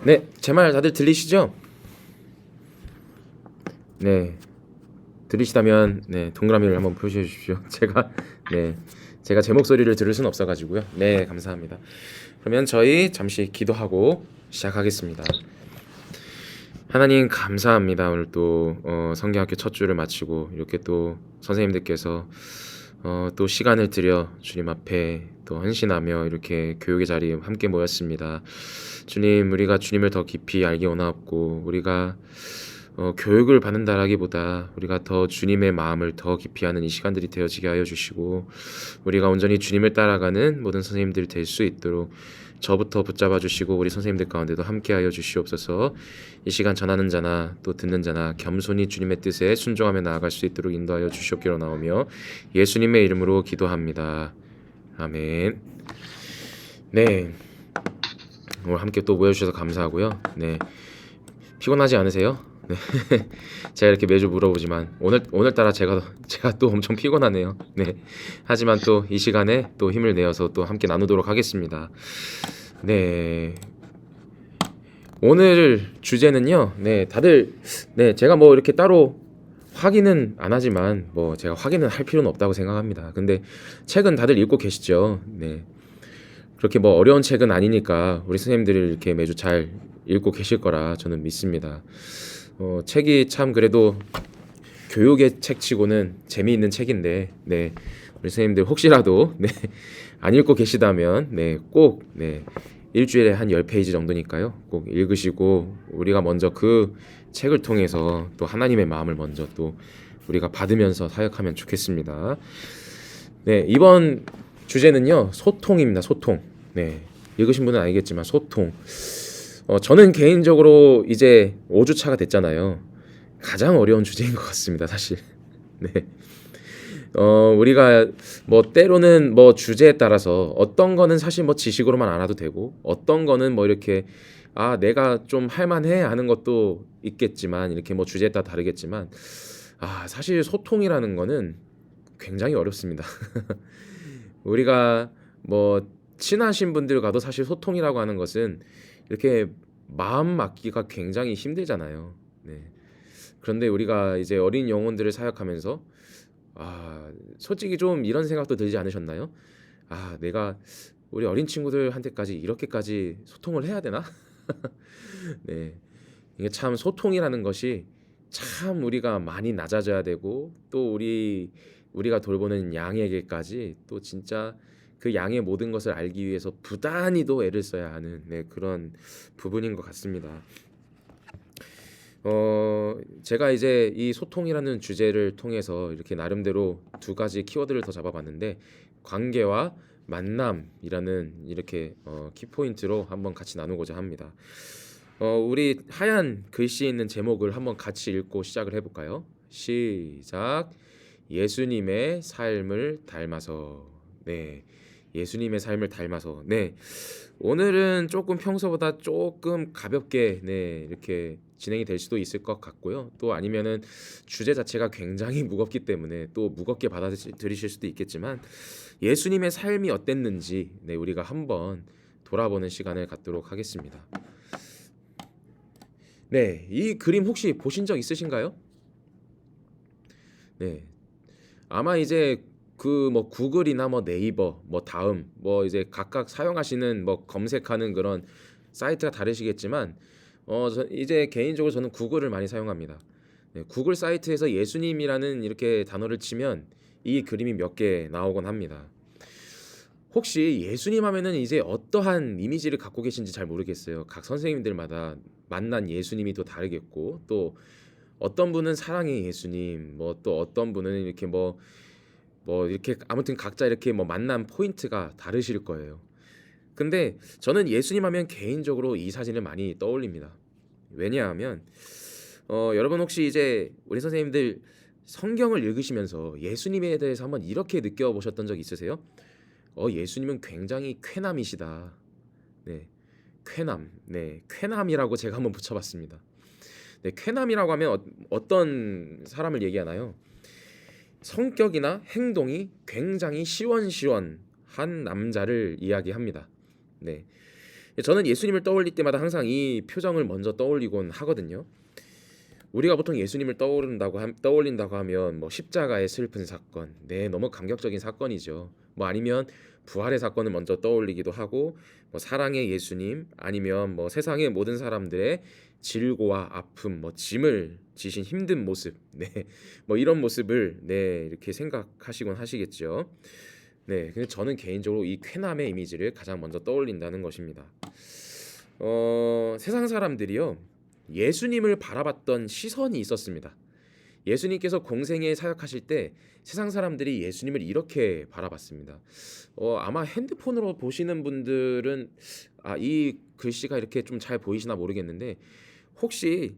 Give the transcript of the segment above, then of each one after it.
네, 제 말 다들 들리시죠? 네, 들리시다면 네, 동그라미를 한번 표시해 주십시오. 네, 제가 제 목소리를 들을 순 없어가지고요. 네, 감사합니다. 그러면 저희 잠시 기도하고 시작하겠습니다. 하나님 감사합니다. 오늘 또 성경학교 첫 주를 마치고 이렇게 또 선생님들께서 또 시간을 들여 주님 앞에 또 헌신하며 이렇게 교육의 자리에 함께 모였습니다. 주님, 우리가 주님을 더 깊이 알기 원하옵고 우리가 교육을 받는다라기보다 우리가 더 주님의 마음을 더 깊이 아는 이 시간들이 되어지게 하여 주시고 우리가 온전히 주님을 따라가는 모든 선생님들이 될 수 있도록 저부터 붙잡아 주시고 우리 선생님들 가운데도 함께 하여 주시옵소서. 이 시간 전하는 자나 또 듣는 자나 겸손히 주님의 뜻에 순종하며 나아갈 수 있도록 인도하여 주시옵기로 나오며 예수님의 이름으로 기도합니다. 아멘. 네, 오늘 함께 또 모여주셔서 감사하고요. 네, 피곤하지 않으세요? 네. 제가 이렇게 매주 물어보지만 오늘따라 제가 또 엄청 피곤하네요. 네. 하지만 또 이 시간에 또 힘을 내어서 또 함께 나누도록 하겠습니다. 네. 오늘 주제는요. 네, 다들 네, 제가 뭐 이렇게 따로 확인은 안 하지만 뭐 제가 확인은 할 필요는 없다고 생각합니다. 근데 책은 다들 읽고 계시죠? 네. 그렇게 뭐 어려운 책은 아니니까 우리 선생님들이 이렇게 매주 잘 읽고 계실 거라 저는 믿습니다. 책이 참 그래도 교육의 책치고는 재미있는 책인데, 네, 우리 선생님들 혹시라도 네, 안 읽고 계시다면, 네, 꼭 네, 일주일에 한 10페이지 정도니까요, 꼭 읽으시고 우리가 먼저 그 책을 통해서 또 하나님의 마음을 먼저 또 우리가 받으면서 사역하면 좋겠습니다. 네, 이번 주제는요, 소통입니다. 소통. 네, 읽으신 분은 알겠지만 소통. 저는 개인적으로 이제 5주차가 됐잖아요. 가장 어려운 주제인 것 같습니다, 사실. 네. 우리가 뭐 때로는 뭐 주제에 따라서 어떤 거는 사실 뭐 지식으로만 알아도 되고 어떤 거는 뭐 이렇게 내가 좀 할만해 하는 것도 있겠지만 이렇게 뭐 주제에 따라 다르겠지만 사실 소통이라는 거는 굉장히 어렵습니다. 우리가 뭐 친하신 분들과도 사실 소통이라고 하는 것은 이렇게 마음 맞기가 굉장히 힘들잖아요. 네. 그런데 우리가 이제 어린 영혼들을 사역하면서 솔직히 좀 이런 생각도 들지 않으셨나요? 내가 우리 어린 친구들한테까지 이렇게까지 소통을 해야 되나? 네. 이게 참 소통이라는 것이 참 우리가 많이 낮아져야 되고 또 우리가 돌보는 양에게까지 또 진짜 그 양의 모든 것을 알기 위해서 부단히도 애를 써야 하는 그런 부분인 것 같습니다. 제가 이제 이 소통이라는 주제를 통해서 이렇게 나름대로 두 가지 키워드를 더 잡아봤는데 관계와 만남이라는 이렇게 키포인트로 한번 같이 나누고자 합니다. 우리 하얀 글씨 있는 제목을 한번 같이 읽고 시작을 해볼까요? 시작. 예수님의 삶을 닮아서. 네, 예수님의 삶을 닮아서. 네, 오늘은 조금 평소보다 조금 가볍게 이렇게 진행이 될 수도 있을 것 같고요. 또 아니면은 주제 자체가 굉장히 무겁기 때문에 또 무겁게 받아들이실 수도 있겠지만 예수님의 삶이 어땠는지 우리가 한번 돌아보는 시간을 갖도록 하겠습니다. 네, 이 그림 혹시 보신 적 있으신가요? 네, 아마 이제 그 뭐 구글이나 뭐 네이버 뭐 다음 뭐 이제 각각 사용하시는 뭐 검색하는 그런 사이트가 다르시겠지만 이제 개인적으로 저는 구글을 많이 사용합니다. 네, 구글 사이트에서 예수님이라는 이렇게 단어를 치면 이 그림이 몇 개 나오곤 합니다. 혹시 예수님 하면은 이제 어떠한 이미지를 갖고 계신지 잘 모르겠어요. 각 선생님들마다 만난 예수님이 또 다르겠고 또 어떤 분은 사랑의 예수님, 뭐 또 어떤 분은 이렇게 뭐 이렇게 아무튼 각자 이렇게 뭐 만난 포인트가 다르실 거예요. 근데 저는 예수님 하면 개인적으로 이 사진을 많이 떠올립니다. 왜냐하면 여러분 혹시 이제 우리 선생님들 성경을 읽으시면서 예수님에 대해서 한번 이렇게 느껴보셨던 적 있으세요? 예수님은 굉장히 쾌남이시다. 네, 쾌남. 네, 쾌남이라고 제가 한번 붙여봤습니다. 네, 쾌남이라고 하면 어떤 사람을 얘기하나요? 성격이나 행동이 굉장히 시원시원한 남자를 이야기합니다. 네, 저는 예수님을 떠올릴 때마다 항상 이 표정을 먼저 떠올리곤 하거든요. 우리가 보통 예수님을 떠올린다고 하면 뭐 십자가의 슬픈 사건, 네, 너무 감격적인 사건이죠. 뭐 아니면 부활의 사건을 먼저 떠올리기도 하고, 뭐 사랑의 예수님, 아니면 뭐 세상의 모든 사람들의 질고와 아픔, 뭐 짐을 지신 힘든 모습, 네, 뭐 이런 모습을 네 이렇게 생각하시곤 하시겠죠. 네, 근데 저는 개인적으로 이 쾌남의 이미지를 가장 먼저 떠올린다는 것입니다. 세상 사람들이요, 예수님을 바라봤던 시선이 있었습니다. 예수님께서 공생에 사역하실 때 세상 사람들이 예수님을 이렇게 바라봤습니다. 아마 핸드폰으로 보시는 분들은 이 글씨가 이렇게 좀 잘 보이시나 모르겠는데, 혹시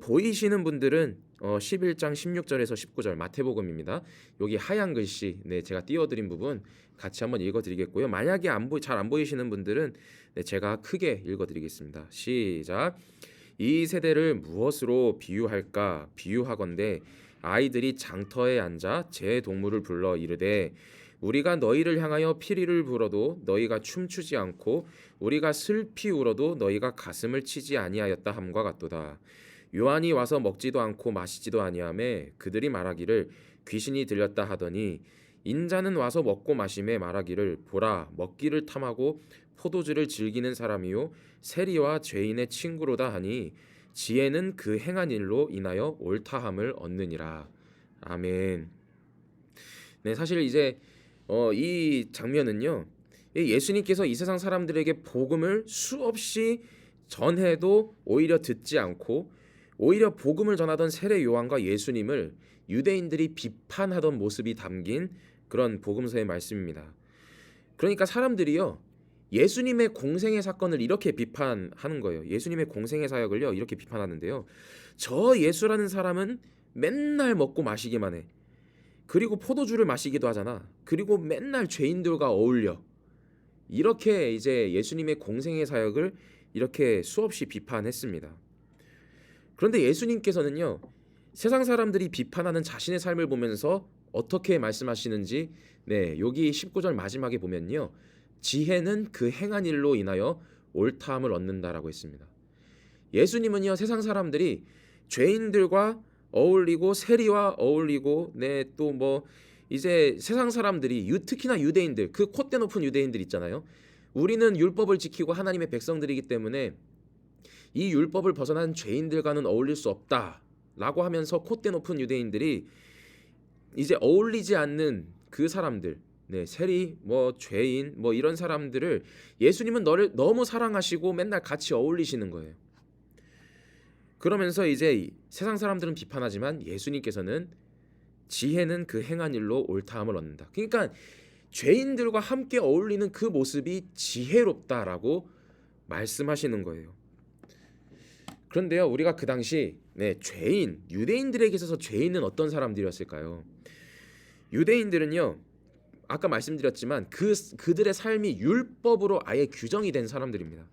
보이시는 분들은 11장 16절에서 19절 마태복음입니다. 여기 하얀 글씨, 네, 제가 띄워드린 부분 같이 한번 읽어드리겠고요. 만약에 잘 안 보이시는 분들은 네, 제가 크게 읽어드리겠습니다. 시작. 이 세대를 무엇으로 비유할까? 비유하건대 아이들이 장터에 앉아 제 동물을 불러 이르되 우리가 너희를 향하여 피리를 불어도 너희가 춤추지 않고 우리가 슬피 울어도 너희가 가슴을 치지 아니하였다 함과 같도다. 요한이 와서 먹지도 않고 마시지도 아니하매 그들이 말하기를 귀신이 들렸다 하더니 인자는 와서 먹고 마심에 말하기를 보라 먹기를 탐하고 포도주를 즐기는 사람이요 세리와 죄인의 친구로다 하니 지혜는 그 행한 일로 인하여 옳다함을 얻느니라. 아멘. 네, 사실 이제 이 장면은요, 예수님께서 이 세상 사람들에게 복음을 수없이 전해도 오히려 듣지 않고 오히려 복음을 전하던 세례 요한과 예수님을 유대인들이 비판하던 모습이 담긴 그런 복음서의 말씀입니다. 그러니까 사람들이요, 예수님의 공생의 사건을 이렇게 비판하는 거예요. 예수님의 공생의 사역을요 이렇게 비판하는데요, 저 예수라는 사람은 맨날 먹고 마시기만 해. 그리고 포도주를 마시기도 하잖아. 그리고 맨날 죄인들과 어울려. 이렇게 이제 예수님의 공생의 사역을 이렇게 수없이 비판했습니다. 그런데 예수님께서는요, 세상 사람들이 비판하는 자신의 삶을 보면서 어떻게 말씀하시는지, 네, 여기 19절 마지막에 보면요, 지혜는 그 행한 일로 인하여 옳다함을 얻는다라고 했습니다. 예수님은요, 세상 사람들이 죄인들과 어울리고 세리와 어울리고, 네, 또 뭐 이제 세상 사람들이 특히나 유대인들, 그 콧대 높은 유대인들 있잖아요. 우리는 율법을 지키고 하나님의 백성들이기 때문에 이 율법을 벗어난 죄인들과는 어울릴 수 없다라고 하면서 콧대 높은 유대인들이 이제 어울리지 않는 그 사람들, 네, 세리, 뭐 죄인, 뭐 이런 사람들을 예수님은 너를 너무 사랑하시고 맨날 같이 어울리시는 거예요. 그러면서 이제 세상 사람들은 비판하지만 예수님께서는 지혜는 그 행한 일로 옳다함을 얻는다. 그러니까 죄인들과 함께 어울리는 그 모습이 지혜롭다라고 말씀하시는 거예요. 그런데요, 우리가 그 당시 죄인, 유대인들에게 있어서 죄인은 어떤 사람들이었을까요? 유대인들은요, 아까 말씀드렸지만 그들의 삶이 율법으로 아예 규정이 된 사람들입니다.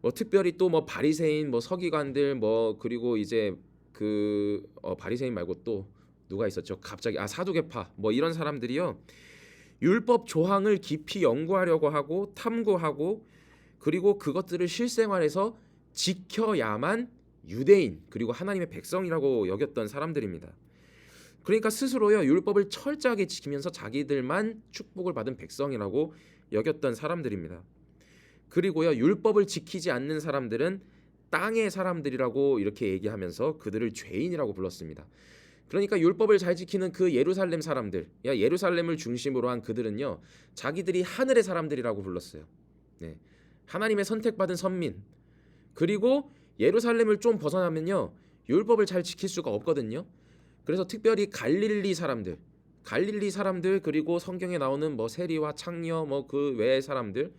뭐 특별히 또 뭐 바리새인, 뭐 서기관들, 뭐 그리고 이제 바리새인 말고 또 누가 있었죠? 갑자기 사두개파, 뭐 이런 사람들이요, 율법 조항을 깊이 연구하려고 하고 탐구하고 그리고 그것들을 실생활에서 지켜야만 유대인 그리고 하나님의 백성이라고 여겼던 사람들입니다. 그러니까 스스로요, 율법을 철저하게 지키면서 자기들만 축복을 받은 백성이라고 여겼던 사람들입니다. 그리고요, 율법을 지키지 않는 사람들은 땅의 사람들이라고 이렇게 얘기하면서 그들을 죄인이라고 불렀습니다. 그러니까 율법을 잘 지키는 그 예루살렘 사람들, 예루살렘을 중심으로 한 그들은요, 자기들이 하늘의 사람들이라고 불렀어요. 네, 하나님의 선택받은 선민. 그리고 예루살렘을 좀 벗어나면요, 율법을 잘 지킬 수가 없거든요. 그래서 특별히 갈릴리 사람들 그리고 성경에 나오는 뭐 세리와 창녀, 뭐 그 외의 사람들,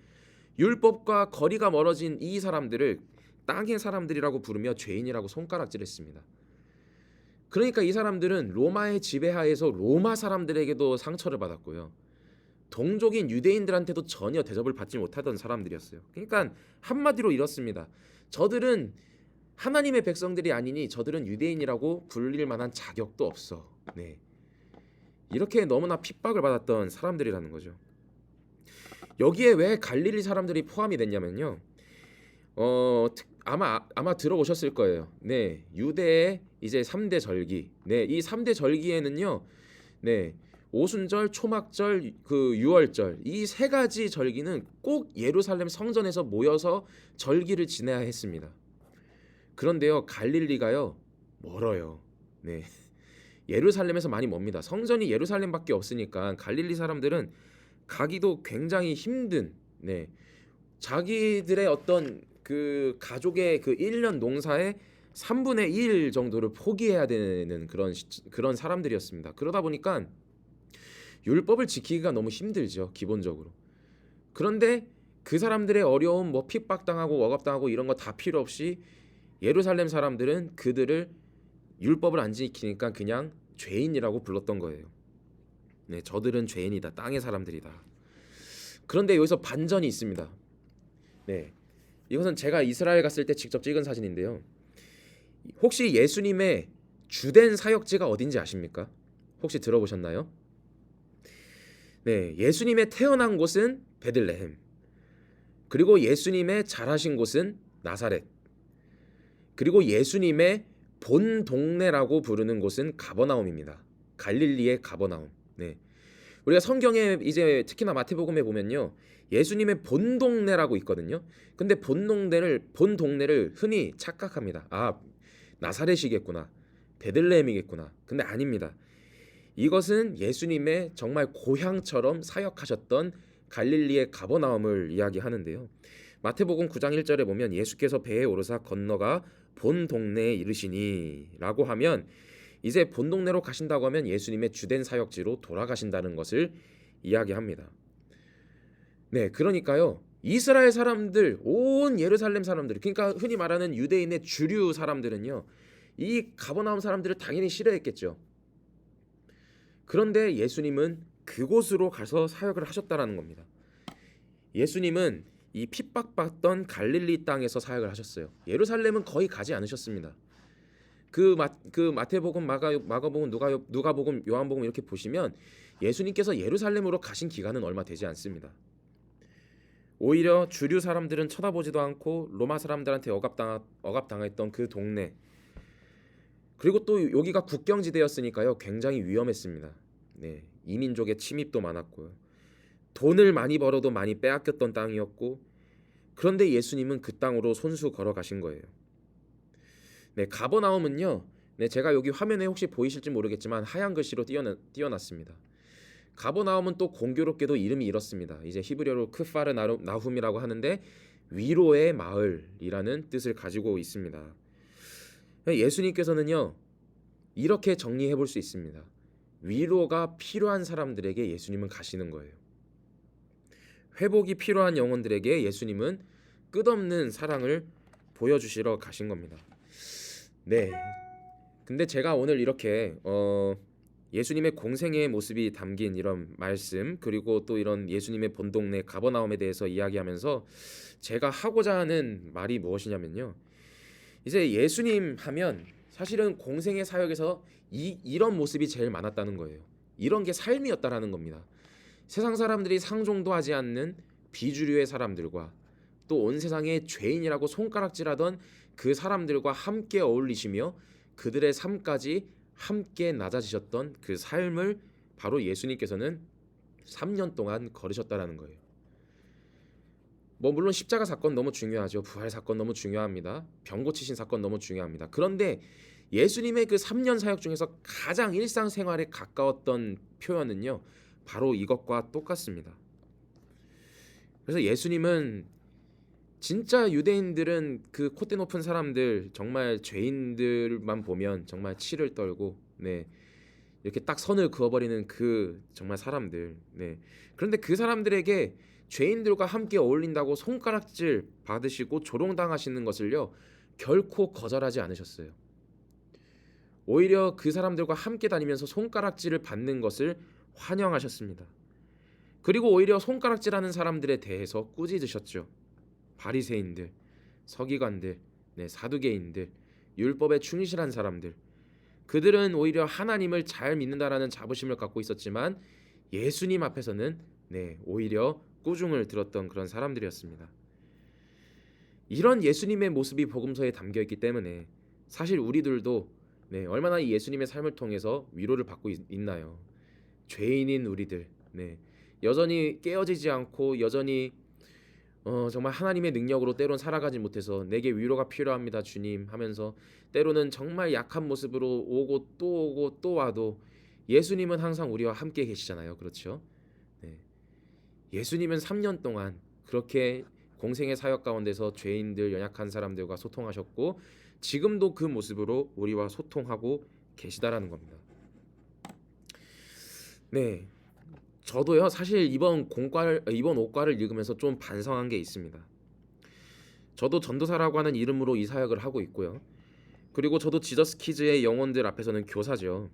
율법과 거리가 멀어진 이 사람들을 땅의 사람들이라고 부르며 죄인이라고 손가락질했습니다. 그러니까 이 사람들은 로마의 지배하에서 로마 사람들에게도 상처를 받았고요, 동족인 유대인들한테도 전혀 대접을 받지 못하던 사람들이었어요. 그러니까 한마디로 이렇습니다. 저들은 하나님의 백성들이 아니니 저들은 유대인이라고 불릴 만한 자격도 없어. 네, 이렇게 너무나 핍박을 받았던 사람들이라는 거죠. 여기에 왜 갈릴리 사람들이 포함이 됐냐면요. 아마 들어보셨을 거예요. 네, 유대의 이제 3대 절기. 네, 이 3대 절기에는요. 네, 오순절, 초막절, 그 유월절 이 세 가지 절기는 꼭 예루살렘 성전에서 모여서 절기를 지내야 했습니다. 그런데요, 갈릴리가요 멀어요. 네, 예루살렘에서 많이 멉니다. 성전이 예루살렘밖에 없으니까 갈릴리 사람들은 가기도 굉장히 힘든. 네, 자기들의 어떤 그 가족의 그 1년 농사의 3분의 1 정도를 포기해야 되는 그런 사람들이었습니다. 그러다 보니까 율법을 지키기가 너무 힘들죠, 기본적으로. 그런데 그 사람들의 어려움, 뭐 핍박당하고 억압당하고 이런 거 다 필요 없이 예루살렘 사람들은 그들을 율법을 안 지키니까 그냥 죄인이라고 불렀던 거예요. 네, 저들은 죄인이다, 땅의 사람들이다. 그런데 여기서 반전이 있습니다. 네, 이것은 제가 이스라엘 갔을 때 직접 찍은 사진인데요. 혹시 예수님의 주된 사역지가 어딘지 아십니까? 혹시 들어보셨나요? 네, 예수님의 태어난 곳은 베들레헴. 그리고 예수님의 자라신 곳은 나사렛. 그리고 예수님의 본 동네라고 부르는 곳은 가버나움입니다. 갈릴리의 가버나움. 네. 우리가 성경에 이제 특히나 마태복음에 보면요, 예수님의 본 동네라고 있거든요. 근데 본 동네를 흔히 착각합니다. 아, 나사렛이겠구나, 베들레헴이겠구나. 근데 아닙니다. 이것은 예수님의 정말 고향처럼 사역하셨던 갈릴리의 가버나움을 이야기하는데요. 마태복음 9장 1절에 보면 예수께서 배에 오르사 건너가 본 동네에 이르시니라고 하면, 이제 본 동네로 가신다고 하면 예수님의 주된 사역지로 돌아가신다는 것을 이야기합니다. 네, 그러니까요, 이스라엘 사람들, 온 예루살렘 사람들, 그러니까 흔히 말하는 유대인의 주류 사람들은요, 이 가버나움 사람들을 당연히 싫어했겠죠. 그런데 예수님은 그곳으로 가서 사역을 하셨다라는 겁니다. 예수님은 이 핍박받던 갈릴리 땅에서 사역을 하셨어요. 예루살렘은 거의 가지 않으셨습니다. 그 마태복음, 마가복음, 누가복음, 요한복음 이렇게 보시면 예수님께서 예루살렘으로 가신 기간은 얼마 되지 않습니다. 오히려 주류 사람들은 쳐다보지도 않고 로마 사람들한테 억압당했던 그 동네, 그리고 또 여기가 국경지대였으니까요, 굉장히 위험했습니다. 네, 이민족의 침입도 많았고요. 돈을 많이 벌어도 많이 빼앗겼던 땅이었고, 그런데 예수님은 그 땅으로 손수 걸어가신 거예요. 네, 가버나움은요, 네, 제가 여기 화면에 혹시 보이실지 모르겠지만 하얀 글씨로 띄어놨습니다. 가버나움은 또 공교롭게도 이름이 이렇습니다. 이제 히브리어로 크파르 나훔이라고 하는데 위로의 마을이라는 뜻을 가지고 있습니다. 예수님께서는요, 이렇게 정리해 볼 수 있습니다. 위로가 필요한 사람들에게 예수님은 가시는 거예요. 회복이 필요한 영혼들에게 예수님은 끝없는 사랑을 보여주시러 가신 겁니다. 네. 근데 제가 오늘 이렇게 예수님의 공생애의 모습이 담긴 이런 말씀, 그리고 또 이런 예수님의 본동네 가버나움에 대해서 이야기하면서 제가 하고자 하는 말이 무엇이냐면요, 이제 예수님 하면 사실은 공생의 사역에서 이런 모습이 제일 많았다는 거예요. 이런 게 삶이었다라는 겁니다. 세상 사람들이 상종도 하지 않는 비주류의 사람들과 또 온 세상에 죄인이라고 손가락질하던 그 사람들과 함께 어울리시며 그들의 삶까지 함께 낮아지셨던 그 삶을 바로 예수님께서는 3년 동안 걸으셨다라는 거예요. 뭐 물론 십자가 사건 너무 중요하죠. 부활 사건 너무 중요합니다. 병 고치신 사건 너무 중요합니다. 그런데 예수님의 그 3년 사역 중에서 가장 일상생활에 가까웠던 표현은요, 바로 이것과 똑같습니다. 그래서 예수님은 진짜 유대인들은 그 콧대 높은 사람들, 정말 죄인들만 보면 정말 치를 떨고, 네, 이렇게 딱 선을 그어버리는 그 정말 사람들. 네. 그런데 그 사람들에게 죄인들과 함께 어울린다고 손가락질 받으시고 조롱당하시는 것을요, 결코 거절하지 않으셨어요. 오히려 그 사람들과 함께 다니면서 손가락질을 받는 것을 환영하셨습니다. 그리고 오히려 손가락질하는 사람들에 대해서 꾸짖으셨죠. 바리새인들, 서기관들, 네, 사두개인들, 율법에 충실한 사람들, 그들은 오히려 하나님을 잘 믿는다라는 자부심을 갖고 있었지만 예수님 앞에서는 네, 오히려 꾸중을 들었던 그런 사람들이었습니다. 이런 예수님의 모습이 복음서에 담겨 있기 때문에 사실 우리들도 얼마나 이 예수님의 삶을 통해서 위로를 받고 있나요? 죄인인 우리들, 여전히 깨어지지 않고 여전히 정말 하나님의 능력으로 때론 살아가지 못해서 내게 위로가 필요합니다 주님 하면서 때로는 정말 약한 모습으로 오고 또 와도 예수님은 항상 우리와 함께 계시잖아요. 그렇죠? 예수님은 3년 동안 그렇게 공생의 사역 가운데서 죄인들, 연약한 사람들과 소통하셨고 지금도 그 모습으로 우리와 소통하고 계시다라는 겁니다. 저도요 사실 이번 옥과를 읽으면서 좀 반성한 게 있습니다. 저도 전도사라고 하는 이름으로 이 사역을 하고 있고요. 그리고 저도 지저스 키즈의 영혼들 앞에서는 교사죠.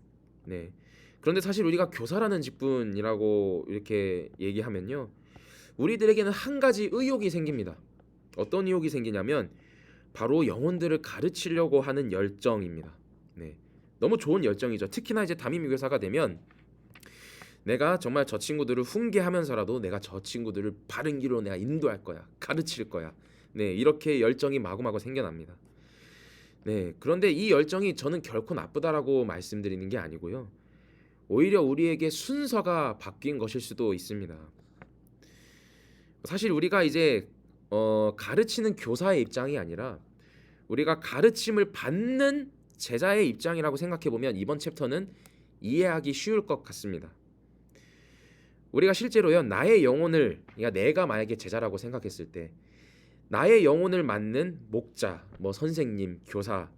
그런데 사실 우리가 교사라는 직분이라고 이렇게 얘기하면요, 우리들에게는 한 가지 의욕이 생깁니다. 어떤 의욕이 생기냐면 바로 영혼들을 가르치려고 하는 열정입니다. 너무 좋은 열정이죠. 특히나 이제 담임 교사가 되면 내가 정말 저 친구들을 훈계하면서라도 내가 저 친구들을 바른 길로 내가 인도할 거야, 가르칠 거야. 이렇게 열정이 마구마구 생겨납니다. 그런데 이 열정이 저는 결코 나쁘다라고 말씀드리는 게 아니고요, 오히려 우리에게 순서가 바뀐 것일 수도 있습니다. 사실 우리가 이제 가르치는 교사의 입장이 아니라 우리가 가르침을 받는 제자의 입장이라고 생각해보면 이번 챕터는 이해하기 쉬울 것 같습니다. 우리가 실제로요, 나의 영혼을, 그러니까 내가 만약에 제자라고 생각했을 때 나의 영혼을 맡는 목자, 선생님, 교사,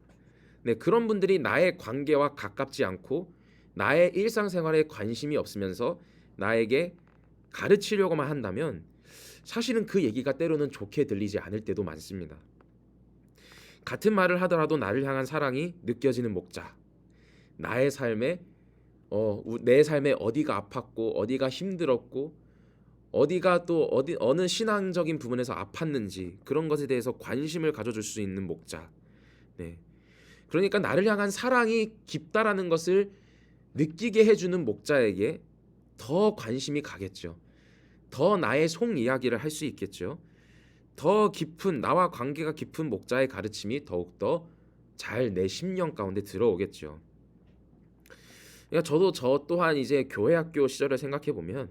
그런 분들이 나의 관계와 가깝지 않고 나의 일상생활에 관심이 없으면서 나에게 가르치려고만 한다면 사실은 그 얘기가 때로는 좋게 들리지 않을 때도 많습니다. 같은 말을 하더라도 나를 향한 사랑이 느껴지는 목자, 나의 삶에 내 삶에 어디가 아팠고 어디가 힘들었고 어디가 또 어느 신앙적인 부분에서 아팠는지 그런 것에 대해서 관심을 가져줄 수 있는 목자. 그러니까 나를 향한 사랑이 깊다라는 것을 느끼게 해주는 목자에게 더 관심이 가겠죠. 더 나의 속 이야기를 할 수 있겠죠. 더 깊은, 나와 관계가 깊은 목자의 가르침이 더욱더 잘 내 심령 가운데 들어오겠죠. 그러니까 저도 저 또한 이제 교회 학교 시절을 생각해 보면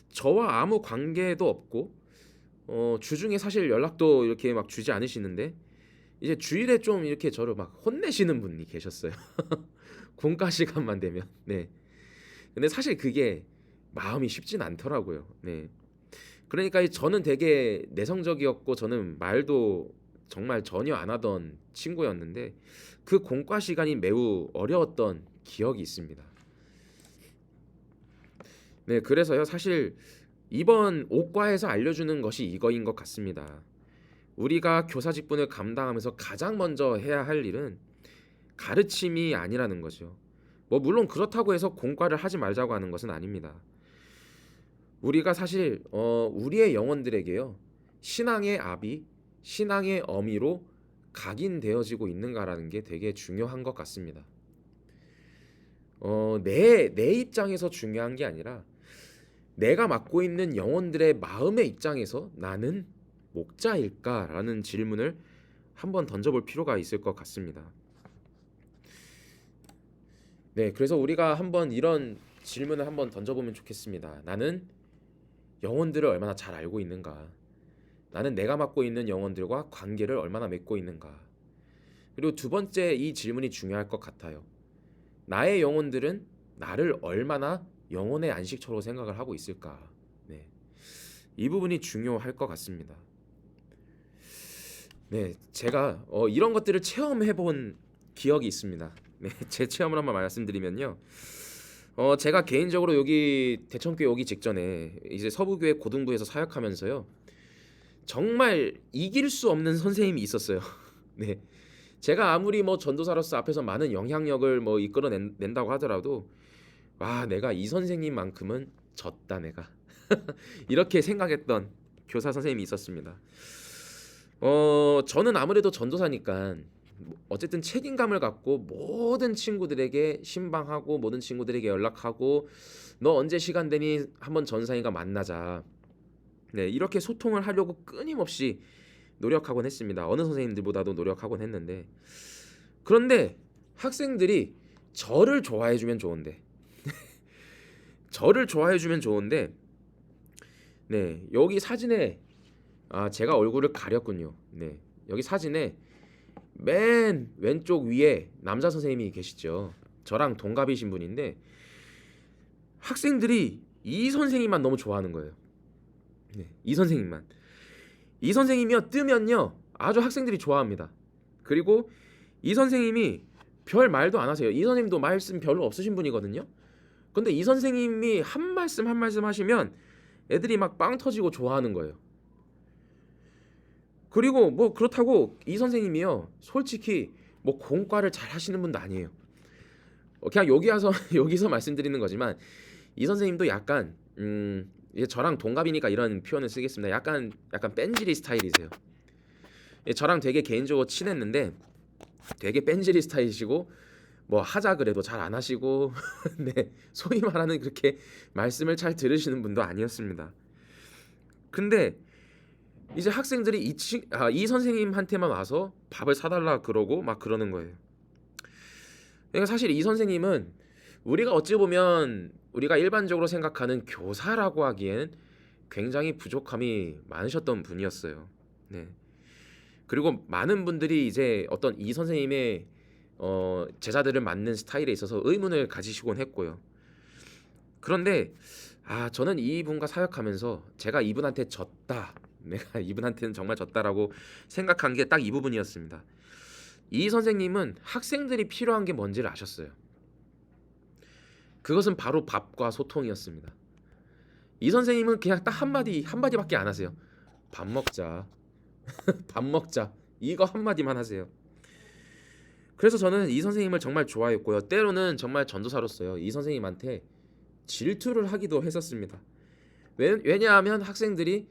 저와 아무 관계도 없고 주중에 사실 연락도 이렇게 막 주지 않으시는데 이제 주일에 좀 이렇게 저를 막 혼내시는 분이 계셨어요. 공과 시간만 되면. 근데 사실 그게 마음이 쉽진 않더라고요. 그러니까 저는 되게 내성적이었고 저는 말도 정말 전혀 안 하던 친구였는데 그 공과 시간이 매우 어려웠던 기억이 있습니다. 그래서요 사실 이번 옥과에서 알려주는 것이 이거인 것 같습니다. 우리가 교사 직분을 감당하면서 가장 먼저 해야 할 일은 가르침이 아니라는 거죠. 물론 그렇다고 해서 공과를 하지 말자고 하는 것은 아닙니다. 우리가 사실 우리의 영혼들에게요, 신앙의 압이 신앙의 어미로 각인되어지고 있는가라는 게 되게 중요한 것 같습니다. 내 입장에서 중요한 게 아니라 내가 맡고 있는 영혼들의 마음의 입장에서 나는 목자일까라는 질문을 한번 던져볼 필요가 있을 것 같습니다. 그래서 우리가 한번 이런 질문을 한번 던져보면 좋겠습니다. 나는 영혼들을 얼마나 잘 알고 있는가? 나는 내가 맡고 있는 영혼들과 관계를 얼마나 맺고 있는가? 그리고 두 번째, 이 질문이 중요할 것 같아요. 나의 영혼들은 나를 얼마나 영혼의 안식처로 생각을 하고 있을까? 이 부분이 중요할 것 같습니다. 제가 이런 것들을 체험해본 기억이 있습니다. 제 체험을 한번 말씀드리면요, 제가 개인적으로 여기 대천교회 오기 직전에 이제 서부교회 고등부에서 사역하면서요, 정말 이길 수 없는 선생님이 있었어요. 제가 아무리 전도사로서 앞에서 많은 영향력을 이끌어낸다고 하더라도 내가 이 선생님만큼은 졌다 내가 이렇게 생각했던 교사 선생님이 있었습니다. 저는 아무래도 전도사니까 어쨌든 책임감을 갖고 모든 친구들에게 신방하고 모든 친구들에게 연락하고 너 언제 시간 되니 한번 전사님과 만나자. 네, 이렇게 소통을 하려고 끊임없이 노력하곤 했습니다. 어느 선생님들보다도 노력하곤 했는데, 그런데 학생들이 저를 좋아해주면 좋은데 저를 좋아해주면 좋은데 네, 여기 사진에 제가 얼굴을 가렸군요. 네, 여기 사진에 맨 왼쪽 위에 남자 선생님이 계시죠. 저랑 동갑이신 분인데 학생들이 이 선생님만 너무 좋아하는 거예요. 네, 이 선생님만. 이 선생님이요 뜨면요 아주 학생들이 좋아합니다. 그리고 이 선생님이 별 말도 안 하세요. 이 선생님도 말씀 별로 없으신 분이거든요. 근데 이 선생님이 한 말씀 한 말씀 하시면 애들이 막 빵 터지고 좋아하는 거예요. 그리고 뭐 그렇다고 이 선생님이요 솔직히 뭐 공과를 잘 하시는 분도 아니에요. 그냥 여기 와서 여기서 말씀드리는 거지만 이 선생님도 약간 저랑 동갑이니까 이런 표현을 쓰겠습니다. 약간 뺀질이 스타일이세요. 저랑 되게 개인적으로 친했는데 되게 뺀질이 스타일이시고 뭐 하자 그래도 잘 안 하시고 네, 소위 말하는 그렇게 말씀을 잘 들으시는 분도 아니었습니다. 근데 이제 학생들이 이 선생님한테만 와서 밥을 사달라 그러고 막 그러는 거예요. 그러니까 사실 이 선생님은 우리가 어찌 보면 우리가 일반적으로 생각하는 교사라고 하기엔 굉장히 부족함이 많으셨던 분이었어요. 네. 그리고 많은 분들이 이제 어떤 이 선생님의 제자들을 맡는 스타일에 있어서 의문을 가지시곤 했고요. 그런데 저는 이분과 사역하면서 제가 이분한테 졌다. 내가 이분한테는 정말 졌다라고 생각한 게 딱 이 부분이었습니다. 이 선생님은 학생들이 필요한 게 뭔지를 아셨어요. 그것은 바로 밥과 소통이었습니다. 이 선생님은 그냥 딱 한마디밖에 안 하세요. 밥 먹자. 밥 먹자. 이거 한마디만 하세요. 그래서 저는 이 선생님을 정말 좋아했고요. 때로는 정말 전도사로서요. 이 선생님한테 질투를 하기도 했었습니다. 왜냐하면 학생들이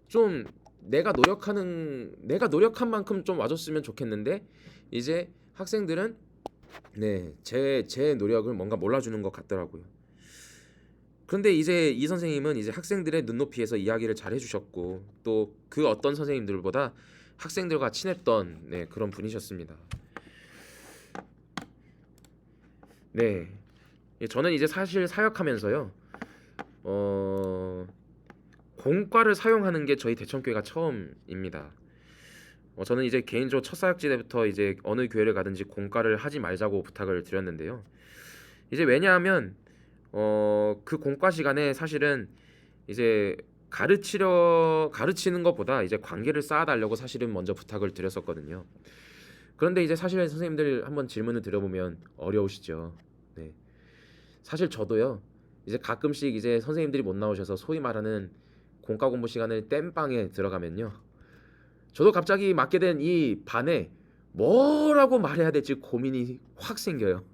좀 내가 노력한 만큼 좀 와줬으면 좋겠는데 이제 학생들은 제 노력을 뭔가 몰라주는 것 같더라고요. 그런데 이제 이 선생님은 이제 학생들의 눈높이에서 이야기를 잘 해주셨고 또 그 어떤 선생님들보다 학생들과 친했던 그런 분이셨습니다. 네, 저는 이제 사실 사역하면서요, 공과를 사용하는 게 저희 대천교회가 처음입니다. 저는 이제 개인적으로 첫 사역지 때부터 이제 어느 교회를 가든지 공과를 하지 말자고 부탁을 드렸는데요. 이제 왜냐하면 그 공과 시간에 사실은 이제 가르치는 것보다 이제 관계를 쌓아달라고 사실은 먼저 부탁을 드렸었거든요. 그런데 이제 사실 선생님들 한번 질문을 드려보면 어려우시죠. 네. 사실 저도요. 이제 가끔씩 이제 선생님들이 못 나오셔서 소위 말하는 공과 공부 시간을 땜빵에 들어가면요. 저도 갑자기 맡게 된 이 반에 뭐라고 말해야 될지 고민이 확 생겨요.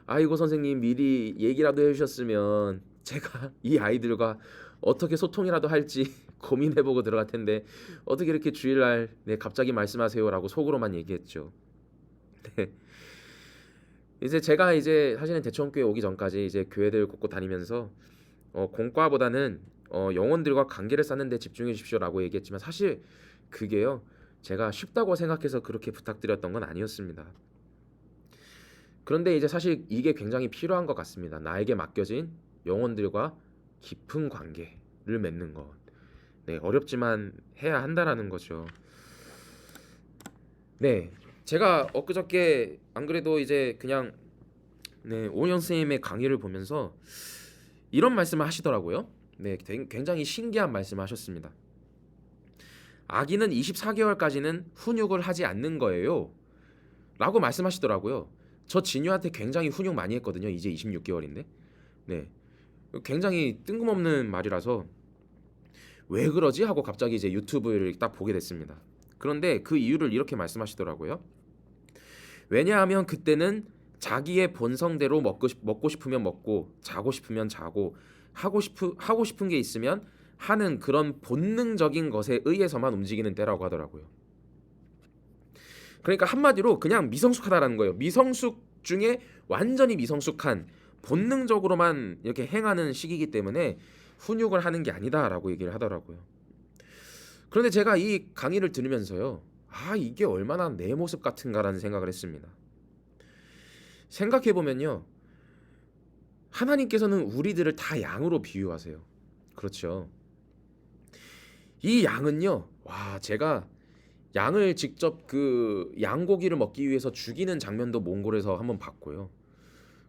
아이고 선생님 미리 얘기라도 해주셨으면 제가 이 아이들과 어떻게 소통이라도 할지 고민해보고 들어갈 텐데 어떻게 이렇게 주일날 갑자기 말씀하세요라고 속으로만 얘기했죠. 네. 이제 제가 이제 사실은 대천교회 오기 전까지 이제 교회들 곳곳 다니면서 공과보다는 영혼들과 관계를 쌓는 데 집중해 주십시오라고 얘기했지만 사실 그게요 제가 쉽다고 생각해서 그렇게 부탁드렸던 건 아니었습니다. 그런데 이제 사실 이게 굉장히 필요한 것 같습니다. 나에게 맡겨진 영혼들과 깊은 관계를 맺는 것. 네, 어렵지만 해야 한다라는 거죠. 네, 제가 엊그저께 안 그래도 이제 그냥 오은영 선생님의 강의를 보면서 이런 말씀을 하시더라고요. 네, 굉장히 신기한 말씀을 하셨습니다. 아기는 24개월까지는 훈육을 하지 않는 거예요 라고 말씀하시더라고요. 저 진유한테 굉장히 훈육 많이 했거든요. 이제 26개월인데 네, 굉장히 뜬금없는 말이라서 왜 그러지? 하고 갑자기 이제 유튜브를 딱 보게 됐습니다. 그런데 그 이유를 이렇게 말씀하시더라고요. 왜냐하면 그때는 자기의 본성대로 먹고 싶으면 먹고 자고 싶으면 자고 하고 싶은 게 있으면 하는 그런 본능적인 것에 의해서만 움직이는 때라고 하더라고요. 그러니까 한마디로 그냥 미성숙하다라는 거예요. 미성숙 중에 완전히 미성숙한 본능적으로만 이렇게 행하는 시기이기 때문에 훈육을 하는 게 아니다라고 얘기를 하더라고요. 그런데 제가 이 강의를 들으면서요, 이게 얼마나 내 모습 같은가라는 생각을 했습니다. 생각해 보면요, 하나님께서는 우리들을 다 양으로 비유하세요. 그렇죠. 이 양은요, 제가 양을 직접 그 양고기를 먹기 위해서 죽이는 장면도 몽골에서 한번 봤고요.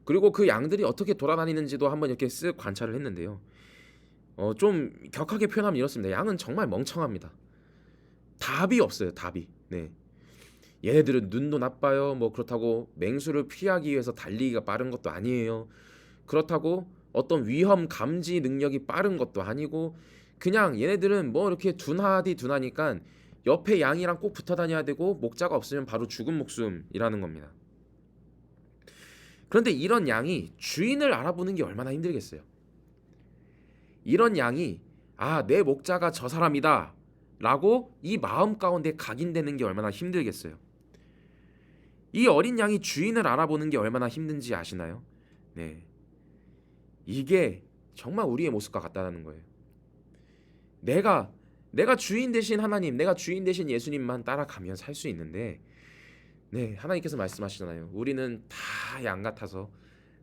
그리고 그 양들이 어떻게 돌아다니는지도 한번 이렇게 쓱 관찰을 했는데요. 좀 격하게 표현하면 이렇습니다. 양은 정말 멍청합니다. 답이 없어요, 답이. 네. 얘네들은 눈도 나빠요. 뭐 그렇다고 맹수를 피하기 위해서 달리기가 빠른 것도 아니에요. 그렇다고 어떤 위험 감지 능력이 빠른 것도 아니고, 그냥 얘네들은 뭐 이렇게 둔하니까 옆에 양이랑 꼭 붙어 다녀야 되고, 목자가 없으면 바로 죽은 목숨이라는 겁니다. 그런데 이런 양이 주인을 알아보는 게 얼마나 힘들겠어요. 이런 양이 내 목자가 저 사람이다 라고 이 마음 가운데 각인되는 게 얼마나 힘들겠어요. 이 어린 양이 주인을 알아보는 게 얼마나 힘든지 아시나요? 네. 이게 정말 우리의 모습과 같다는 거예요. 내가 주인 되신 하나님, 내가 주인 되신 예수님만 따라가면 살 수 있는데, 네, 하나님께서 말씀하시잖아요. 우리는 다 양 같아서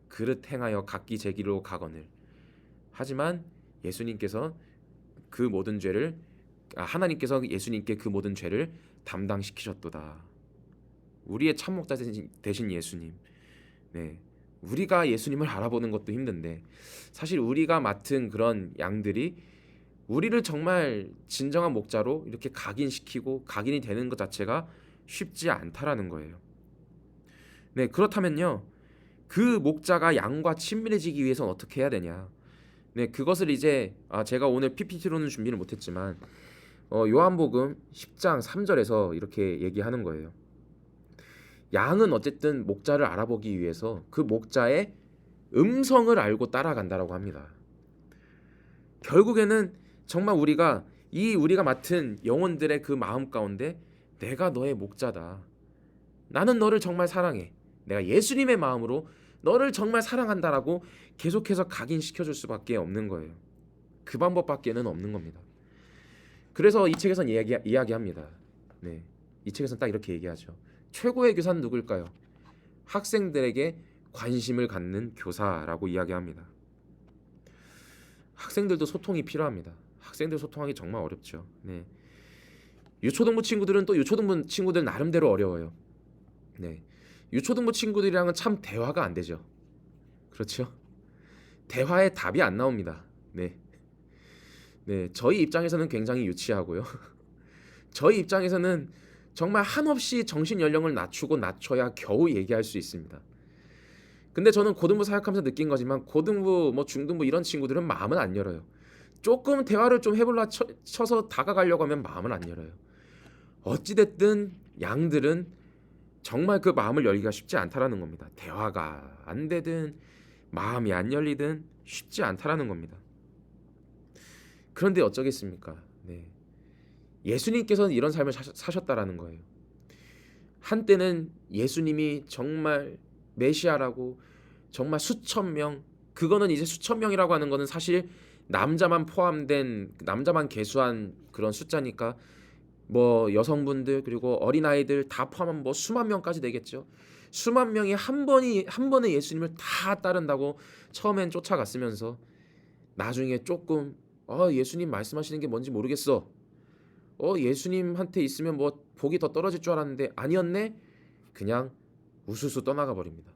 그릇 행하여 각기 제 길로 가거늘. 하지만 예수님께서 그 모든 죄를 하나님께서 예수님께 그 모든 죄를 담당시키셨도다. 우리의 참목자 되신 예수님. 네. 우리가 예수님을 알아보는 것도 힘든데, 사실 우리가 맡은 그런 양들이 우리를 정말 진정한 목자로 이렇게 각인시키고 각인이 되는 것 자체가 쉽지 않다라는 거예요. 네, 그렇다면요, 그 목자가 양과 친밀해지기 위해서는 어떻게 해야 되냐? 네, 그것을 이제 제가 오늘 PPT로는 준비를 못했지만 요한복음 10장 3절에서 이렇게 얘기하는 거예요. 양은 어쨌든 목자를 알아보기 위해서 그 목자의 음성을 알고 따라간다라고 합니다. 결국에는 정말 우리가 맡은 영혼들의 그 마음 가운데 내가 너의 목자다. 나는 너를 정말 사랑해. 내가 예수님의 마음으로 너를 정말 사랑한다라고 계속해서 각인시켜 줄 수밖에 없는 거예요. 그 방법밖에는 없는 겁니다. 그래서 이 책에선 이야기합니다. 네, 이 책에선 딱 이렇게 얘기하죠. 최고의 교사는 누굴까요? 학생들에게 관심을 갖는 교사라고 이야기합니다. 학생들도 소통이 필요합니다. 학생들 소통하기 정말 어렵죠. 네. 유초등부 친구들은 또 유초등부 친구들 나름대로 어려워요. 네. 유초등부 친구들이랑은 참 대화가 안 되죠. 그렇죠? 대화에 답이 안 나옵니다. 네. 네, 저희 입장에서는 굉장히 유치하고요. 저희 입장에서는 정말 한없이 정신 연령을 낮춰야 겨우 얘기할 수 있습니다. 근데 저는 고등부 사역하면서 느낀 거지만 고등부, 중등부 이런 친구들은 마음은 안 열어요. 조금 대화를 좀 해볼라 쳐서 다가가려고 하면 마음을 안 열어요. 어찌됐든 양들은 정말 그 마음을 열기가 쉽지 않다라는 겁니다. 대화가 안 되든 마음이 안 열리든 쉽지 않다라는 겁니다. 그런데 어쩌겠습니까? 네. 예수님께서는 이런 삶을 사셨다라는 거예요. 한때는 예수님이 정말 메시아라고 정말 수천 명, 그거는 이제 수천 명이라고 하는 거는 사실 남자만 계수한 그런 숫자니까 여성분들 그리고 어린아이들 다 포함하면 수만 명까지 되겠죠. 수만 명이 한 번에 예수님을 다 따른다고 처음엔 쫓아갔으면서 나중에 조금 예수님 말씀하시는 게 뭔지 모르겠어. 예수님한테 있으면 복이 더 떨어질 줄 알았는데 아니었네. 그냥 우수수 떠나가 버립니다.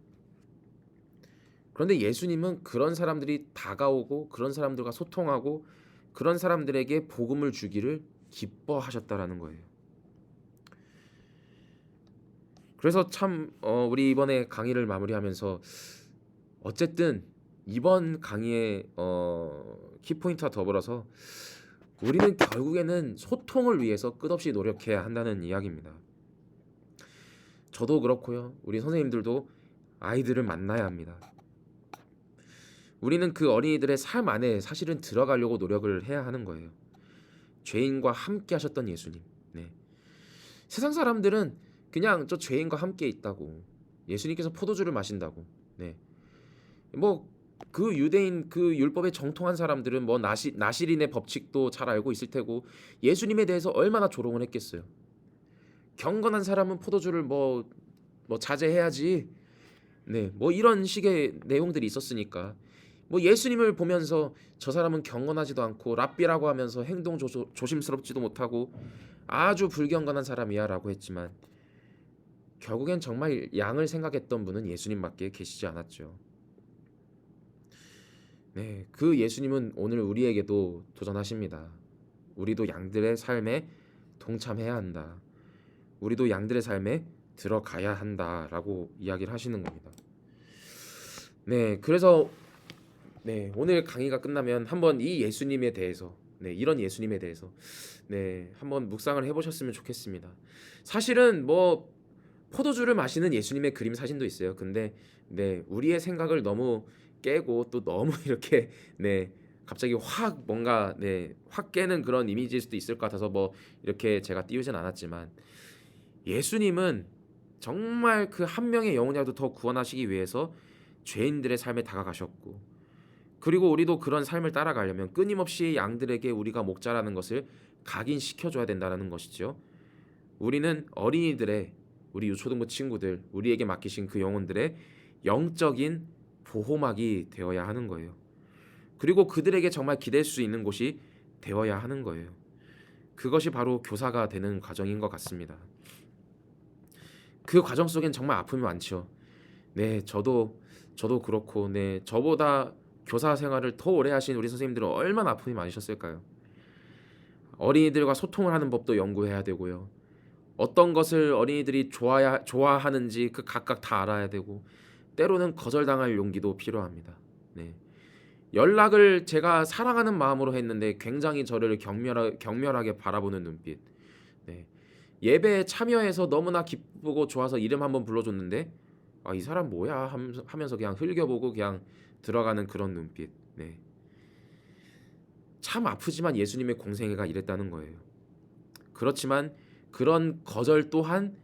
그런데 예수님은 그런 사람들이 다가오고 그런 사람들과 소통하고 그런 사람들에게 복음을 주기를 기뻐하셨다라는 거예요. 그래서 참 우리 이번에 강의를 마무리하면서 어쨌든 이번 강의의 키포인트와 더불어서 우리는 결국에는 소통을 위해서 끝없이 노력해야 한다는 이야기입니다. 저도 그렇고요. 우리 선생님들도 아이들을 만나야 합니다. 우리는 그 어린이들의 삶 안에 사실은 들어가려고 노력을 해야 하는 거예요. 죄인과 함께 하셨던 예수님. 네. 세상 사람들은 그냥 저 죄인과 함께 있다고, 예수님께서 포도주를 마신다고, 네, 그 유대인 그 율법에 정통한 사람들은 뭐 나시린의 법칙도 잘 알고 있을 테고 예수님에 대해서 얼마나 조롱을 했겠어요. 경건한 사람은 포도주를 뭐 자제해야지. 네, 뭐 이런 식의 내용들이 있었으니까 뭐 예수님을 보면서 저 사람은 경건하지도 않고 랍비라고 하면서 행동 조심스럽지도 못하고 아주 불경건한 사람이야라고 했지만 결국엔 정말 양을 생각했던 분은 예수님밖에 계시지 않았죠. 네, 그 예수님은 오늘 우리에게도 도전하십니다. 우리도 양들의 삶에 동참해야 한다. 우리도 양들의 삶에 들어가야 한다라고 이야기를 하시는 겁니다. 네, 그래서 네, 오늘 강의가 끝나면 한번 이 예수님에 대해서 이런 예수님에 대해서 한번 묵상을 해보셨으면 좋겠습니다. 사실은 뭐 포도주를 마시는 예수님의 그림 사진도 있어요. 근데 우리의 생각을 너무 깨고 또 너무 이렇게 갑자기 확 뭔가 확 깨는 그런 이미지일 수도 있을 것 같아서 뭐 이렇게 제가 띄우진 않았지만 예수님은 정말 그 한 명의 영혼이라도 더 구원하시기 위해서 죄인들의 삶에 다가가셨고 그리고 우리도 그런 삶을 따라가려면 끊임없이 양들에게 우리가 목자라는 것을 각인시켜줘야 된다는 것이죠. 우리는 어린이들의 우리 유초등부 친구들 우리에게 맡기신 그 영혼들의 영적인 보호막이 되어야 하는 거예요. 그리고 그들에게 정말 기댈 수 있는 곳이 되어야 하는 거예요. 그것이 바로 교사가 되는 과정인 것 같습니다. 그 과정 속엔 정말 아픔이 많죠. 저도 그렇고 저보다 교사 생활을 더 오래 하신 우리 선생님들은 얼마나 아픔이 많으셨을까요? 어린이들과 소통을 하는 법도 연구해야 되고요. 어떤 것을 어린이들이 좋아하는지 그 각각 다 알아야 되고 때로는 거절당할 용기도 필요합니다. 연락을 제가 사랑하는 마음으로 했는데 굉장히 저를 격렬하게 바라보는 눈빛. 예배에 참여해서 너무나 기쁘고 좋아서 이름 한번 불러줬는데 이 사람 뭐야 하면서 그냥 흘겨보고 그냥 들어가는 그런 눈빛. 참 아프지만 예수님의 공생애가 이랬다는 거예요. 그렇지만 그런 거절 또한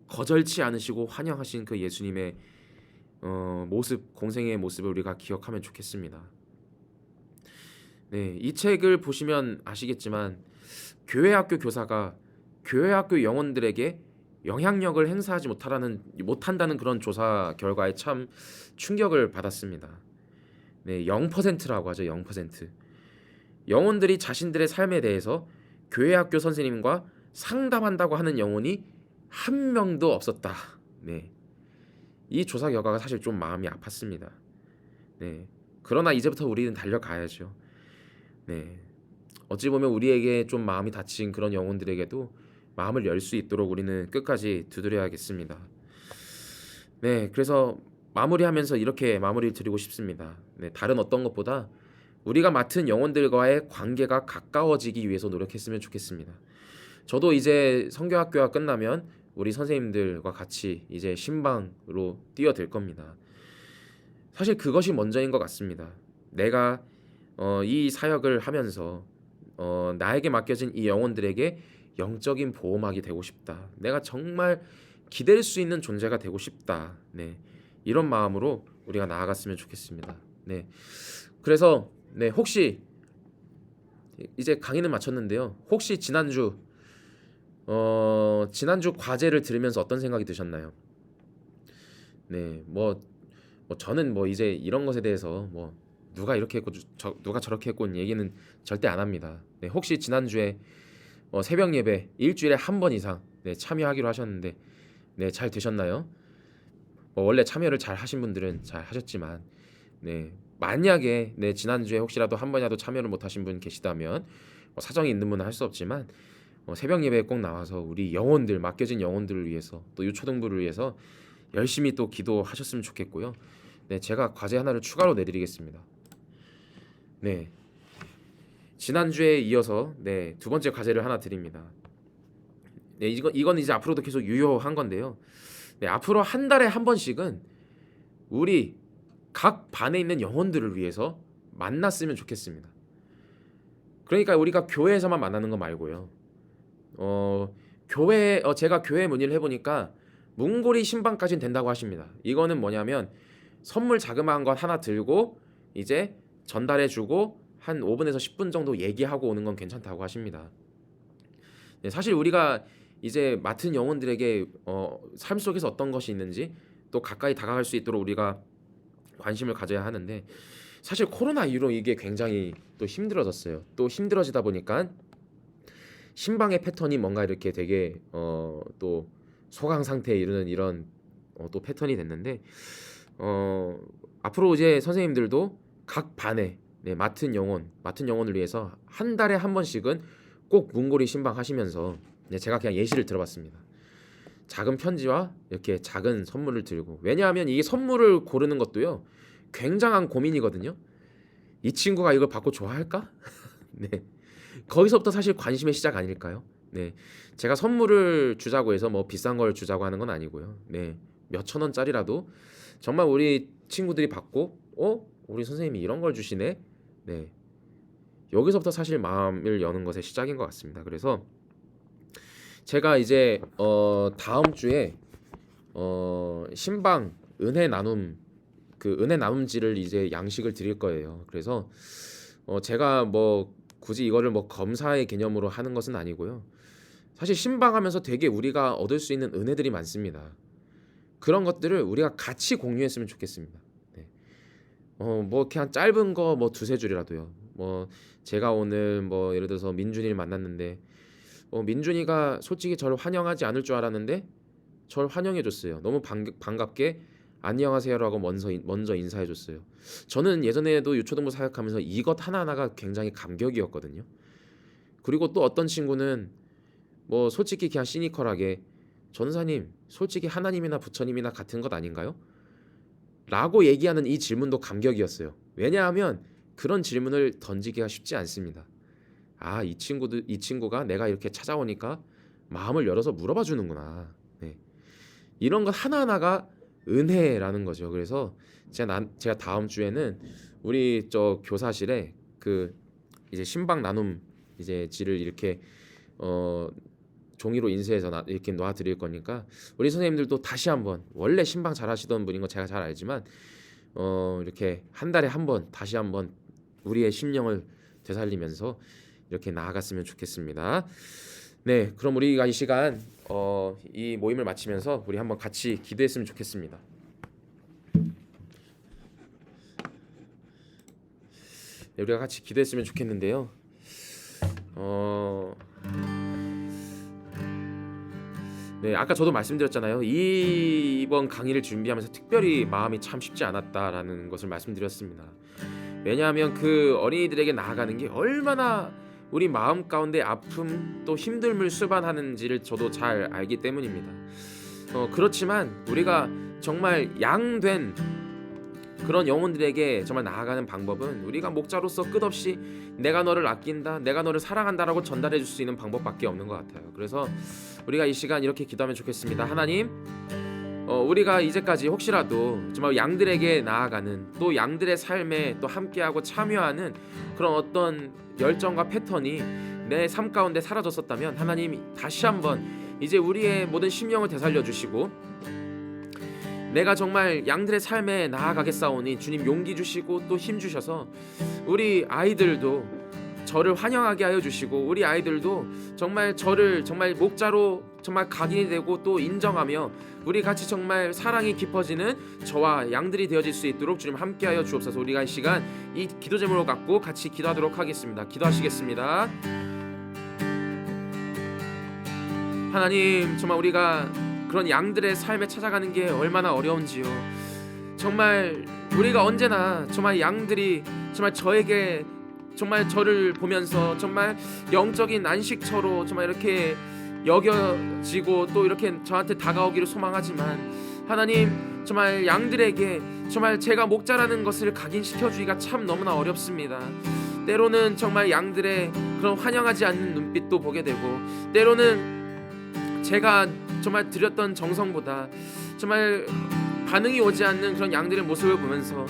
거절치 않으시고 환영하신 그 예수님의 모습, 공생애의 모습을 우리가 기억하면 좋겠습니다. 이 책을 보시면 아시겠지만 교회학교 교사가 교회학교 영혼들에게 영향력을 행사하지 못한다는 그런 조사 결과에 참 충격을 받았습니다. 0%라고 하죠. 0%. 영혼들이 자신들의 삶에 대해서 교회학교 선생님과 상담한다고 하는 영혼이 한 명도 없었다. 이 조사 결과가 사실 좀 마음이 아팠습니다. 그러나 이제부터 우리는 달려가야죠. 어찌 보면 우리에게 좀 마음이 다친 그런 영혼들에게도 마음을 열 수 있도록 우리는 끝까지 두드려야겠습니다. 그래서 마무리하면서 이렇게 마무리를 드리고 싶습니다. 다른 어떤 것보다 우리가 맡은 영혼들과의 관계가 가까워지기 위해서 노력했으면 좋겠습니다. 저도 이제 선교학교가 끝나면 우리 선생님들과 같이 이제 신방으로 뛰어들 겁니다. 사실 그것이 먼저인 것 같습니다. 내가 이 사역을 하면서 나에게 맡겨진 이 영혼들에게 영적인 보호막이 되고 싶다. 내가 정말 기댈 수 있는 존재가 되고 싶다. 이런 마음으로 우리가 나아갔으면 좋겠습니다. 그래서 혹시 이제 강의는 마쳤는데요. 혹시 지난주 과제를 들으면서 어떤 생각이 드셨나요? 뭐 저는 뭐 이제 이런 것에 대해서 뭐 누가 이렇게 했고 누가 저렇게 했고 얘기는 절대 안 합니다. 혹시 지난주에 새벽 예배 일주일에 한 번 이상 참여하기로 하셨는데 잘 되셨나요? 원래 참여를 잘 하신 분들은 잘 하셨지만 만약에 지난주에 혹시라도 한 번이라도 참여를 못 하신 분 계시다면 사정이 있는 분은 할 수 없지만 새벽 예배에 꼭 나와서 우리 영혼들 맡겨진 영혼들을 위해서 또 유초등부를 위해서 열심히 또 기도하셨으면 좋겠고요. 제가 과제 하나를 추가로 내드리겠습니다. 지난주에 이어서 두 번째 과제를 하나 드립니다. 이건 이제 앞으로도 계속 유효한 건데요. 앞으로 한 달에 한 번씩은 우리 각 반에 있는 영혼들을 위해서 만났으면 좋겠습니다. 그러니까 우리가 교회에서만 만나는 거 말고요. 제가 교회 문의를 해보니까 문고리 신방까지는 된다고 하십니다. 이거는 뭐냐면 선물 자그마한 것 하나 들고 이제 전달해주고 한 5분에서 10분 정도 얘기하고 오는 건 괜찮다고 하십니다. 네, 사실 우리가 이제 맡은 영혼들에게 삶 속에서 어떤 것이 있는지 또 가까이 다가갈 수 있도록 우리가 관심을 가져야 하는데, 사실 코로나 이후로 이게 굉장히 또 힘들어졌어요. 또 힘들어지다 보니까 신방의 패턴이 뭔가 이렇게 되게 또 소강 상태에 이르는 이런 또 패턴이 됐는데, 앞으로 이제 선생님들도 각 반에 맡은 영혼을 위해서 한 달에 한 번씩은 꼭 문고리 신방 하시면서, 제가 그냥 예시를 들어봤습니다. 작은 편지와 이렇게 작은 선물을 들고, 왜냐하면 이게 선물을 고르는 것도요 굉장한 고민이거든요. 이 친구가 이걸 받고 좋아할까? 네, 거기서부터 사실 관심의 시작 아닐까요? 네, 제가 선물을 주자고 해서 뭐 비싼 걸 주자고 하는 건 아니고요. 네, 몇천 원짜리라도 정말 우리 친구들이 받고 우리 선생님이 이런 걸 주시네. 네, 여기서부터 사실 마음을 여는 것의 시작인 것 같습니다. 그래서 제가 이제 다음 주에 신방 은혜 나눔, 그 은혜 나눔지를 이제 양식을 드릴 거예요. 그래서 제가 뭐 굳이 이거를 뭐 검사의 개념으로 하는 것은 아니고요. 사실 신방하면서 되게 우리가 얻을 수 있는 은혜들이 많습니다. 그런 것들을 우리가 같이 공유했으면 좋겠습니다. 네. 뭐 그냥 짧은 거 뭐 두세 줄이라도요. 뭐 제가 오늘 뭐 예를 들어서 민준이를 만났는데 민준이가 솔직히 저를 환영하지 않을 줄 알았는데 저를 환영해 줬어요. 너무 반갑게 안녕하세요라고 먼저 인사해 줬어요. 저는 예전에도 유초등부 사역하면서 이것 하나하나가 굉장히 감격이었거든요. 그리고 또 어떤 친구는 뭐 솔직히 그냥 시니컬하게, 전사님 솔직히 하나님이나 부처님이나 같은 것 아닌가요? 라고 얘기하는 이 질문도 감격이었어요. 왜냐하면 그런 질문을 던지기가 쉽지 않습니다. 이 친구가 내가 이렇게 찾아오니까 마음을 열어서 물어봐 주는구나. 네. 이런 것 하나하나가 은혜라는 거죠. 그래서 제가 다음 주에는 우리 저 교사실에 그 이제 신방 나눔 이제 지를 이렇게 종이로 인쇄해서 이렇게 놔 드릴 거니까, 우리 선생님들도 다시 한번, 원래 신방 잘 하시던 분인 거 제가 잘 알지만 이렇게 한 달에 한 번 다시 한번 우리의 심령을 되살리면서 이렇게 나아갔으면 좋겠습니다. 네, 그럼 우리가 이 시간 이 모임을 마치면서 우리 한번 같이 기도했으면 좋겠습니다. 네, 우리가 같이 기도했으면 좋겠는데요. 네, 아까 저도 말씀드렸잖아요. 이번 강의를 준비하면서 특별히 마음이 참 쉽지 않았다라는 것을 말씀드렸습니다. 왜냐하면 그 어린이들에게 나아가는 게 얼마나 우리 마음 가운데 아픔 또 힘듦을 수반하는지를 저도 잘 알기 때문입니다. 그렇지만 우리가 정말 양된 그런 영혼들에게 정말 나아가는 방법은 우리가 목자로서 끝없이 내가 너를 아낀다, 내가 너를 사랑한다라고 전달해 줄 수 있는 방법밖에 없는 것 같아요. 그래서 우리가 이 시간 이렇게 기도하면 좋겠습니다. 하나님, 우리가 이제까지 혹시라도 정말 양들에게 나아가는, 또 양들의 삶에 또 함께하고 참여하는 그런 어떤 열정과 패턴이 내 삶 가운데 사라졌었다면, 하나님 다시 한번 이제 우리의 모든 심령을 되살려 주시고, 내가 정말 양들의 삶에 나아가겠사오니 주님 용기 주시고 또 힘 주셔서 우리 아이들도 저를 환영하게 하여 주시고, 우리 아이들도 정말 저를 정말 목자로 정말 각인이 되고 또 인정하며 우리 같이 정말 사랑이 깊어지는 저와 양들이 되어질 수 있도록 주님 함께하여 주옵소서. 우리가 이 시간 이 기도 제목을 갖고 같이 기도하도록 하겠습니다. 기도하시겠습니다. 하나님, 정말 우리가 그런 양들의 삶에 찾아가는 게 얼마나 어려운지요. 정말 우리가 언제나 정말 양들이 정말 저에게 정말 저를 보면서 정말 영적인 안식처로 정말 이렇게 여겨지고 또 이렇게 저한테 다가오기를 소망하지만, 하나님 정말 양들에게 정말 제가 목자라는 것을 각인시켜주기가 참 너무나 어렵습니다. 때로는 정말 양들의 그런 환영하지 않는 눈빛도 보게 되고, 때로는 제가 정말 드렸던 정성보다 정말 반응이 오지 않는 그런 양들의 모습을 보면서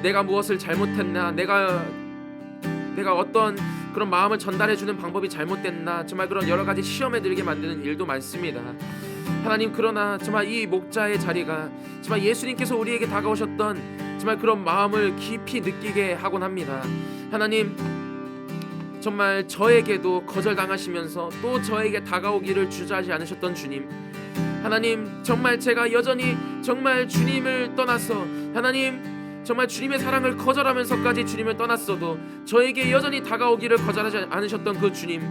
내가 무엇을 잘못했나, 내가 어떤 그런 마음을 전달해주는 방법이 잘못됐나, 정말 그런 여러 가지 시험에 들게 만드는 일도 많습니다. 하나님, 그러나 정말 이 목자의 자리가 정말 예수님께서 우리에게 다가오셨던 정말 정말 그런 마음을 깊이 느끼게 하곤 합니다. 하나님, 정말 저에게도 거절당하시면서 또 저에게 다가오기를 주저하지 않으셨던 주님, 하나님, 정말 제가 여전히 정말 주님을 떠나서, 하나님 정말 주님의 사랑을 거절하면서까지 주님을 떠났어도 저에게 여전히 다가오기를 거절하지 않으셨던 그 주님,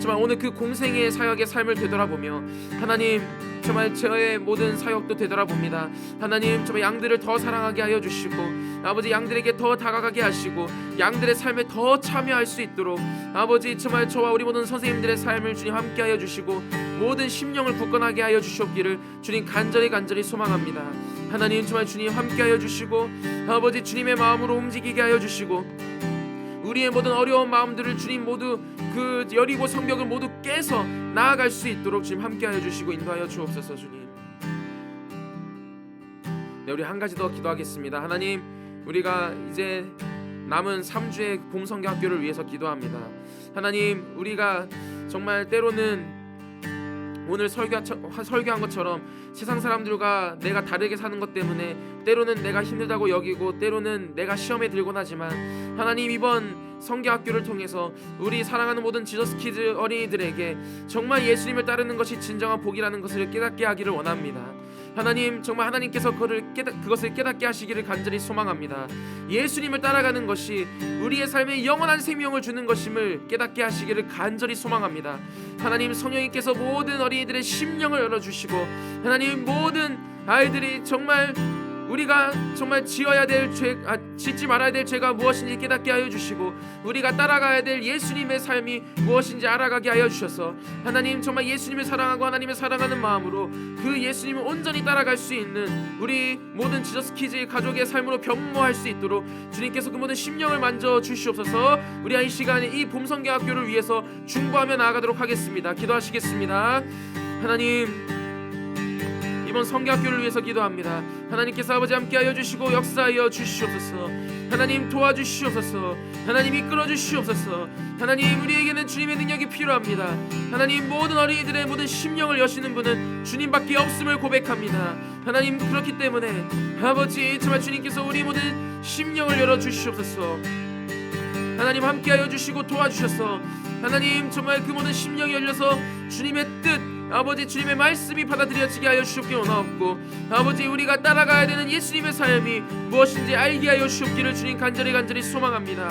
정말 오늘 그 공생의 사역의 삶을 되돌아보며 하나님, 정말 저의 모든 사역도 되돌아봅니다. 하나님, 정말 양들을 더 사랑하게 하여 주시고, 아버지 양들에게 더 다가가게 하시고 양들의 삶에 더 참여할 수 있도록 아버지 정말 저와 우리 모든 선생님들의 삶을 주님 함께 하여 주시고 모든 심령을 굳건하게 하여 주시옵기를 주님 간절히 소망합니다. 하나님, 정말 주님 함께 하여 주시고 아버지 주님의 마음으로 움직이게 하여 주시고 우리의 모든 어려운 마음들을 주님 모두 그 여리고 성벽을 모두 깨서 나아갈 수 있도록 주님 함께 하여 주시고 인도하여 주옵소서. 주님, 네, 우리 한 가지 더 기도하겠습니다. 하나님, 우리가 이제 남은 3주의 봄성경학교를 위해서 기도합니다. 하나님, 우리가 정말 때로는 오늘 설교한 것처럼 세상 사람들과 내가 다르게 사는 것 때문에 때로는 내가 힘들다고 여기고 때로는 내가 시험에 들곤 하지만 하나님, 이번 성경학교를 통해서 우리 사랑하는 모든 지저스키즈 어린이들에게 정말 예수님을 따르는 것이 진정한 복이라는 것을 깨닫게 하기를 원합니다. 하나님, 정말 하나님께서 그것을 깨닫게 하시기를 간절히 소망합니다. 예수님을 따라가는 것이 우리의 삶에 영원한 생명을 주는 것임을 깨닫게 하시기를 간절히 소망합니다. 하나님, 성령님께서 모든 어린이들의 심령을 열어주시고 하나님, 모든 아이들이 정말 우리가 정말 짓지 말아야 될 죄가 무엇인지 깨닫게 하여 주시고 우리가 따라가야 될 예수님의 삶이 무엇인지 알아가게 하여 주셔서 하나님, 정말 예수님을 사랑하고 하나님을 사랑하는 마음으로 그 예수님을 온전히 따라갈 수 있는 우리 모든 지저스키즈 가족의 삶으로 변모할 수 있도록 주님께서 그 모든 심령을 만져 주시옵소서. 우리 이 시간에 이 봄성경학교를 위해서 중보하며 나아가도록 하겠습니다. 기도하시겠습니다. 하나님, 이번 성경학교를 위해서 기도합니다. 하나님께서 아버지 함께하여 주시고 역사하여 주시옵소서. 하나님, 도와주시옵소서. 하나님, 이끌어 주시옵소서. 하나님, 우리에게는 주님의 능력이 필요합니다. 하나님, 모든 어린이들의 모든 심령을 여시는 분은 주님밖에 없음을 고백합니다. 하나님, 그렇기 때문에 아버지 정말 주님께서 우리 모든 심령을 열어 주시옵소서. 하나님, 함께하여 주시고 도와주셔서 하나님, 정말 그 모든 심령이 열려서 주님의 뜻, 아버지 주님의 말씀이 받아들여지게 하여 주시옵기 원하옵고 아버지 우리가 따라가야 되는 예수님의 삶이 무엇인지 알게 하여 주시옵기를 주님 간절히 소망합니다.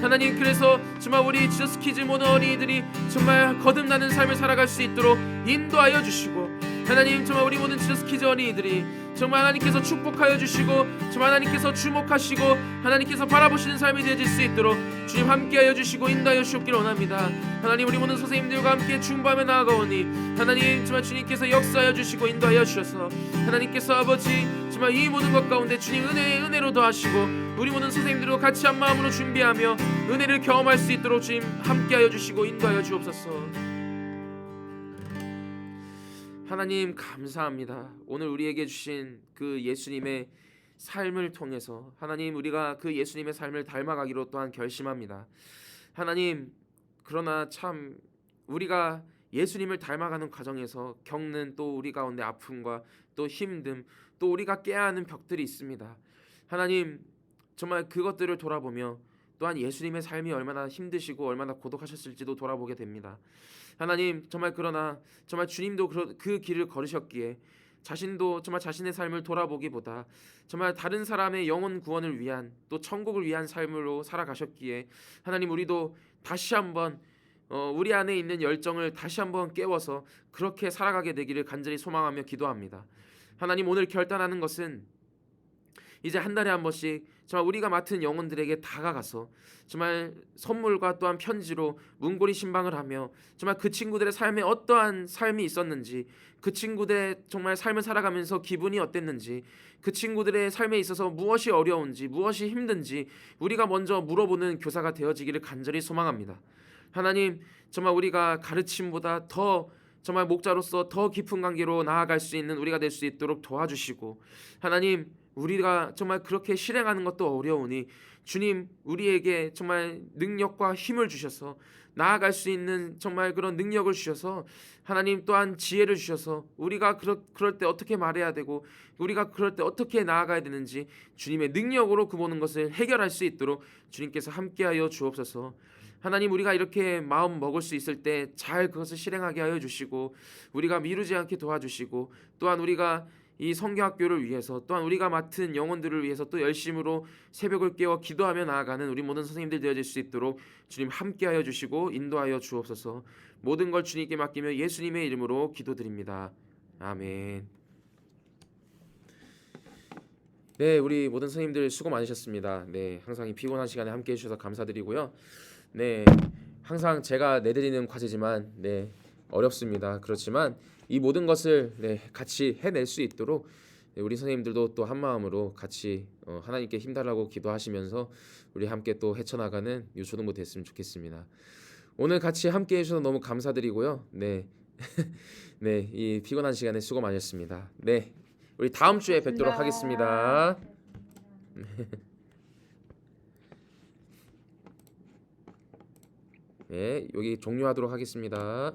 하나님, 그래서 정말 우리 지저스키즈 모든 어린이들이 정말 거듭나는 삶을 살아갈 수 있도록 인도하여 주시고 하나님, 정말 우리 모든 지저스키즈 어린이들이 정말 하나님께서 축복하여 주시고 정말 하나님께서 주목하시고 하나님께서 바라보시는 삶이 되어질 수 있도록 주님 함께하여 주시고 인도하여 주옵기를 원합니다. 하나님, 우리 모든 선생님들과 함께 중보하며 나아가오니 하나님, 정말 주님께서 역사하여 주시고 인도하여 주셔서 하나님께서 아버지 정말 이 모든 것 가운데 주님 은혜로 더하시고 우리 모든 선생님들과 같이 한 마음으로 준비하며 은혜를 경험할 수 있도록 주님 함께하여 주시고 인도하여 주옵소서. 하나님, 감사합니다. 오늘 우리에게 주신 그 예수님의 삶을 통해서 하나님, 우리가 그 예수님의 삶을 닮아가기로 또한 결심합니다. 하나님, 그러나 참 우리가 예수님을 닮아가는 과정에서 겪는 또 우리 가운데 아픔과 또 힘듦, 또 우리가 깨야 하는 벽들이 있습니다. 하나님, 정말 그것들을 돌아보며 또한 예수님의 삶이 얼마나 힘드시고 얼마나 고독하셨을지도 돌아보게 됩니다. 하나님, 정말 그러나 정말 주님도 그 길을 걸으셨기에 자신도 정말 자신의 삶을 돌아보기보다 정말 다른 사람의 영혼 구원을 위한 또 천국을 위한 삶으로 살아가셨기에 하나님, 우리도 다시 한번 우리 안에 있는 열정을 다시 한번 깨워서 그렇게 살아가게 되기를 간절히 소망하며 기도합니다. 하나님, 오늘 결단하는 것은 이제 한 달에 한 번씩 정말 우리가 맡은 영혼들에게 다가가서 정말 선물과 또한 편지로 문고리 신방을 하며 정말 그 친구들의 삶에 어떠한 삶이 있었는지, 그 친구들의 정말 삶을 살아가면서 기분이 어땠는지, 그 친구들의 삶에 있어서 무엇이 어려운지 무엇이 힘든지 우리가 먼저 물어보는 교사가 되어지기를 간절히 소망합니다. 하나님, 정말 우리가 가르침보다 더 정말 목자로서 더 깊은 관계로 나아갈 수 있는 우리가 될 수 있도록 도와주시고 하나님, 우리가 정말 그렇게 실행하는 것도 어려우니 주님, 우리에게 정말 능력과 힘을 주셔서 나아갈 수 있는 정말 그런 능력을 주셔서 하나님 또한 지혜를 주셔서 우리가 그럴 때 어떻게 말해야 되고 우리가 그럴 때 어떻게 나아가야 되는지 주님의 능력으로 그 모든 것을 해결할 수 있도록 주님께서 함께하여 주옵소서. 하나님, 우리가 이렇게 마음 먹을 수 있을 때 잘 그것을 실행하게 하여 주시고 우리가 미루지 않게 도와주시고 또한 우리가 이 성경학교를 위해서 또한 우리가 맡은 영혼들을 위해서 또 열심으로 새벽을 깨워 기도하며 나아가는 우리 모든 선생님들 되어질 수 있도록 주님 함께하여 주시고 인도하여 주옵소서. 모든 걸 주님께 맡기며 예수님의 이름으로 기도드립니다. 아멘. 네, 우리 모든 선생님들 수고 많으셨습니다. 네, 항상 이 피곤한 시간에 함께해 주셔서 감사드리고요. 네, 항상 제가 내드리는 과제지만 네, 어렵습니다. 그렇지만 이 모든 것을 네, 같이 해낼 수 있도록 네, 우리 선생님들도 또 한 마음으로 같이 하나님께 힘달라고 기도하시면서 우리 함께 또 헤쳐나가는 유초등부 됐으면 좋겠습니다. 오늘 같이 함께 해주셔서 너무 감사드리고요. 네, 네, 이 피곤한 시간에 수고 많으셨습니다. 네, 우리 다음 주에 뵙도록 하겠습니다. 네, 여기 종료하도록 하겠습니다.